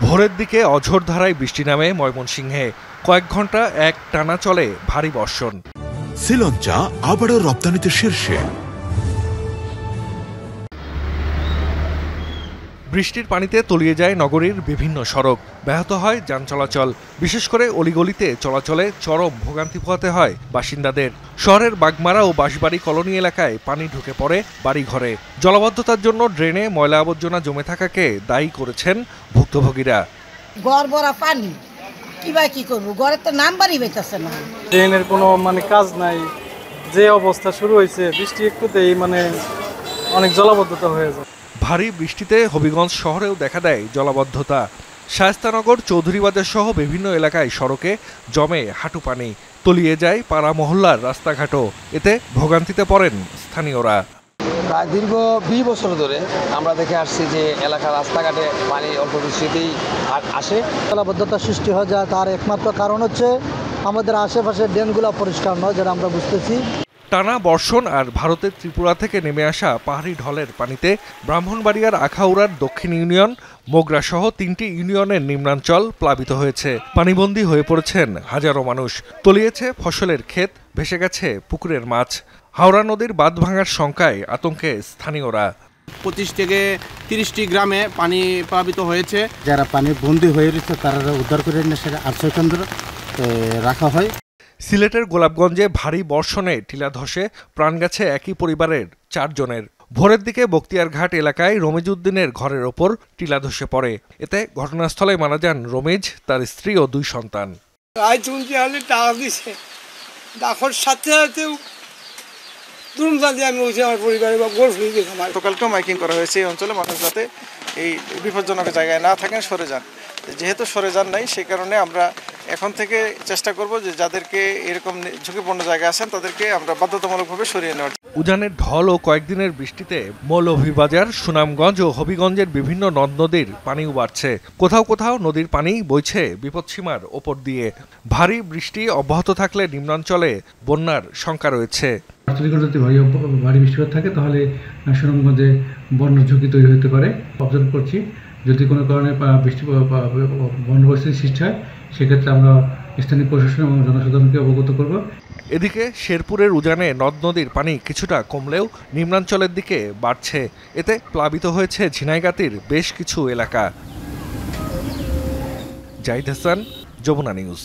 ভোরের দিকে অঝোর ধারায় বৃষ্টি নামে ময়মনসিংহে। কয়েক ঘন্টা এক টানা চলে ভারী বর্ষণ। শ্রীলঙ্কা আবারও রপ্তানিতে শীর্ষে। বৃষ্টির পানিতে তলিয়ে যায় নগরীর বিভিন্ন সড়ক, ব্যাহত হয় যান চলাচল। বিশেষ করে অলিগলিতে চলাচলে চরম ভোগান্তি পোহাতে হয় বাসিন্দাদের। শহরের বাগমারা ও বাঁশবাড়ি কলোনি এলাকায় পানি ঢুকে পড়ে বাড়িঘরে। জলাবদ্ধতার জন্য ড্রেনে ময়লা আবর্জনা জমে থাকাকে দায়ী করেছেন ভুক্তভোগীরা। ঘর ভরা পানি, কি করবো, ঘরের তো নাম্বারই পাইতেছে না। ড্রেনের কোনো কাজ নাই, যে অবস্থা শুরু হয়েছে বৃষ্টি একটুতেই অনেক জলাবদ্ধতা হয়ে যায়। ভারী বৃষ্টিতে হবিগঞ্জ শহরেও দেখা দেয় জলাবদ্ধতা। শায়েস্তানগর, চৌধুরীবাজার সহ বিভিন্ন এলাকায় সড়কে জমে হাঁটু পানি, তলিয়ে যায় পাড়া মহল্লার রাস্তাঘাটও। এতে ভোগান্তিতে পড়েন স্থানীয়রা। প্রায় দীর্ঘ 20 বছর ধরে আমরা দেখে আসছি যে এলাকার রাস্তাঘাটে পানি অল্প বৃষ্টিতেই আসে, জলাবদ্ধতা সৃষ্টি হয়ে যায়। তার একমাত্র কারণ হচ্ছে আমাদের আশেপাশের ড্রেনগুলো পরিষ্কার নয়, যেটা আমরা বুঝতেছি। টানা বর্ষণ আর ভারতের ত্রিপুরা থেকে নেমে আসা পাহাড়ি ঢলের পানিতে ব্রাহ্মণবাড়িয়ার আখাউড়ার দক্ষিণ ইউনিয়ন, মোগরা সহ 3টি ইউনিয়নের নিম্নাঞ্চল প্লাবিত হয়েছে। পানিবন্দী হয়ে পড়েছেন হাজারো মানুষ। তলিয়েছে ফসলের ক্ষেত, ভেসে গেছে পুকুরের মাছ। হাওড়া নদীর বাঁধ ভাঙার শঙ্কায় আতঙ্কে স্থানীয়রা। 25 থেকে 30টি গ্রামে পানি প্লাবিত হয়েছে। যারা পানি বন্দী হয়ে রয়েছে তারা উদ্ধার করে নিয়ে সেটা আশ্রয় কেন্দ্রে রাখা হয়। সিলেটের গোলাপগঞ্জে ভারী বর্ষণে টিলা ধসে প্রাণ গেছে একই পরিবারের 4 জনের। ভোরের দিকে বক্তিয়ারঘাট এলাকায় রমিজ উদ্দিনের ঘরের ওপর টিলা ধসে পড়ে। এতে ঘটনাস্থলে মারা যান রমিজ, তার স্ত্রী ও 2 সন্তান। গতকালকেও মাইকিং করা হয়েছে এই অঞ্চলে মানুষ যাতে এই বিপজ্জনক জায়গায় না থাকেন, সরে যান। যেহেতু সরে যান নাই, সেই কারণে আমরা এখন থেকে চেষ্টা করব যে যাদেরকে এরকম ঝুঁকিপূর্ণ জায়গা আছেন তাদেরকে আমরা বাধ্যতামূলকভাবে সরিয়ে নেওয়ার। উজানের ঢল ও কয়েকদিনের বৃষ্টিতে মৌলভীবাজার, সুনামগঞ্জ ও হবিগঞ্জের বিভিন্ন নদ নদীর পানিও বাড়ছে। কোথাও কোথাও নদীর পানি বইছে বিপদসীমার ওপর দিয়ে। ভারী বৃষ্টি অব্যাহত থাকলে নিম্নাঞ্চলে বন্যার শঙ্কা রয়েছে। যদি ভারী বৃষ্টিপাত থাকে তাহলে সুনামগঞ্জে বন্যার ঝুঁকি তৈরি হতে পারে। অবজার্ভ করছি, যদি কোনো কারণে বন্যা পরিস্থিতি সৃষ্টি হয় সেক্ষেত্রে আমরা স্থানীয় প্রশাসন এবং জনসাধারণকে অবগত করব। এদিকে শেরপুরের উজানে নদ নদীর পানি কিছুটা কমলেও নিম্নাঞ্চলের দিকে বাড়ছে। এতে প্লাবিত হয়েছে ঝিনাইগাতির বেশ কিছু এলাকা। জাহিদ হাসান, যমুনা নিউজ।